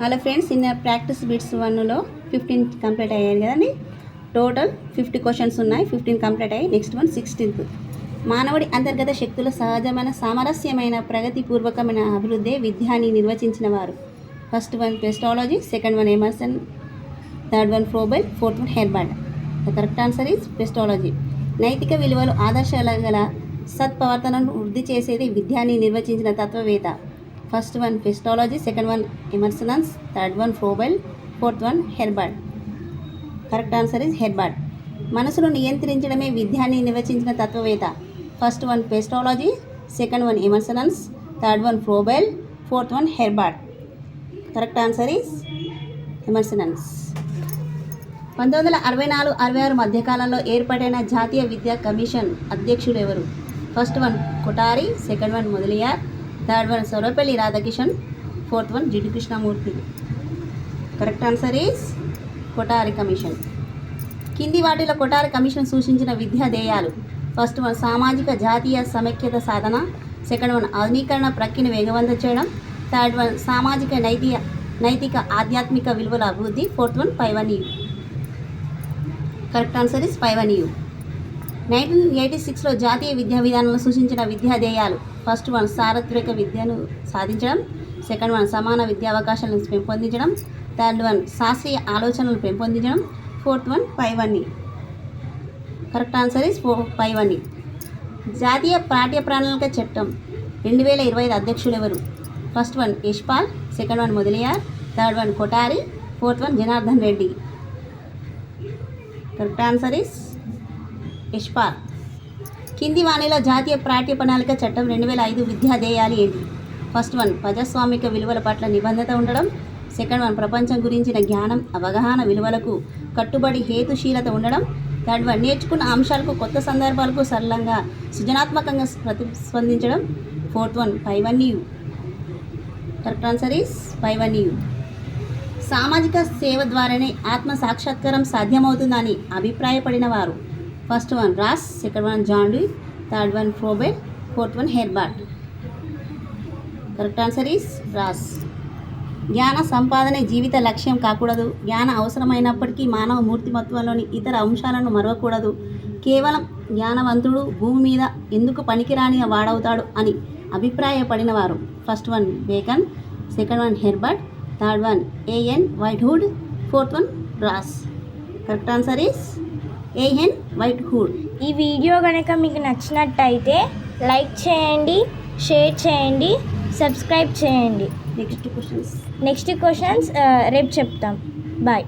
Hello friends, నిన్న practice bits 1లో 15 complete అయ్యాయి కదండి. టోటల్ 50 క్వశ్చన్స్ ఉన్నాయి. 15 కంప్లీట్ అయ్యాయి. Next one 16th. మానవుడి అంతర్గత శక్తుల సహజమైన సామరస్యమైన ప్రగతిపూర్వకమైన అభివృద్ధి విద్యాన్ని నిర్వచించిన వారు. First one Pestalozzi, second one Emerson, third one Froebel, fourth one Herbert. The correct answer is పెస్టాలజీ. నైతిక విలువలు ఆదర్శాల గల సత్ప్రవర్తనను వృద్ధి చేసేది విద్యాన్ని నిర్వచించిన తత్వవేత్త. First one Pestalozzi, second one Emersons, third one Froebel, fourth one Herbert. Correct answer is Herbert. మనసును నియంత్రించడమే విద్యాన్ని నిర్వచించిన తత్వవేత్త. First one Pestalozzi, second one Emersons, third one Froebel, fourth one Herbert. Correct answer is Emersons. 1964-66 మధ్యకాలంలో ఏర్పడిన జాతీయ విద్యా commission అధ్యక్షులు ఎవరు? First one Kothari, second one Mudaliar, third one Sarvepalli Radhakishan, fourth one Jiddu Krishnamurti. Correct answer is Kothari commission. కింది వాటిలో కొఠారి కమిషన్ సూచించిన విద్యా ధ్యేయాలు. ఫస్ట్ వన్ సామాజిక జాతీయ సమైక్యత సాధన, సెకండ్ వన్ ఆధునీకరణ ప్రక్రియను వేగవంతం చేయడం, థర్డ్ వన్ సామాజిక నైతిక ఆధ్యాత్మిక విలువల అభివృద్ధి, ఫోర్త్ వన్ పైవన్యూ. కరెక్ట్ ఆన్సర్ ఈజ్ పైవన్యూ. 1986లో జాతీయ విద్యా విధానంలో సూచించిన విద్యా ధ్యేయాలు. ఫస్ట్ వన్ సార్వత్రిక విద్యను సాధించడం, సెకండ్ వన్ సమాన విద్యా అవకాశాలను పెంపొందించడం, థర్డ్ వన్ శాస్త్రీయ ఆలోచనలు పెంపొందించడం, ఫోర్త్ వన్ పైవన్యూ. కరెక్ట్ ఆన్సర్ ఈజ్ పైవన్యూ. జాతీయ పాఠ్య ప్రణాళిక చట్టం 2025 అధ్యక్షులు ఎవరు? First one Yashpal, second one Mudaliar, third one Kothari, fourth one Janardhan Reddy. Correct answer is Yashpal. కింది వాణిలో జాతీయ పాఠ్య ప్రణాళిక చట్టం 2005 విద్యా ధ్యేయాలు ఏంటి? ఫస్ట్ వన్ ప్రజాస్వామిక విలువల పట్ల నిబద్ధత ఉండడం, సెకండ్ వన్ ప్రపంచం గురించిన జ్ఞానం అవగాహన విలువలకు కట్టుబడి హేతుశీలత ఉండడం, థర్డ్ వన్ నేర్చుకున్న అంశాలకు కొత్త సందర్భాలకు సరళంగా సృజనాత్మకంగా ప్రతిస్పందించడం, ఫోర్త్ వన్ పైవన్యూ. కరెక్ట్ ఆన్సర్ ఈజ్ పైవన్యూ. సామాజిక సేవ ద్వారానే ఆత్మ సాక్షాత్కారం సాధ్యమవుతుందని అభిప్రాయపడిన వారు. First one Ross, second one John Lewis, third one Froebel, fourth one Herbert. Correct answer is Ross. జ్ఞాన సంపాదనే జీవిత లక్ష్యం కాకూడదు. జ్ఞాన అవసరమైనప్పటికీ మానవ మూర్తిమత్వంలోని ఇతర అంశాలను మరవకూడదు. కేవలం జ్ఞానవంతుడు భూమి మీద ఎందుకు పనికిరాని వాడవుతాడు అని అభిప్రాయపడిన వారు. First one Bacon, second one Herbert, third one A N Whitewood, fourth one Ross. Correct answer is A N Whitewood. ఈ వీడియో కనుక మీకు నచ్చినట్టయితే లైక్ చేయండి, షేర్ చేయండి, సబ్స్క్రైబ్ చేయండి. నెక్స్ట్ క్వశ్చన్స్ రేపు చెప్తాం. బాయ్.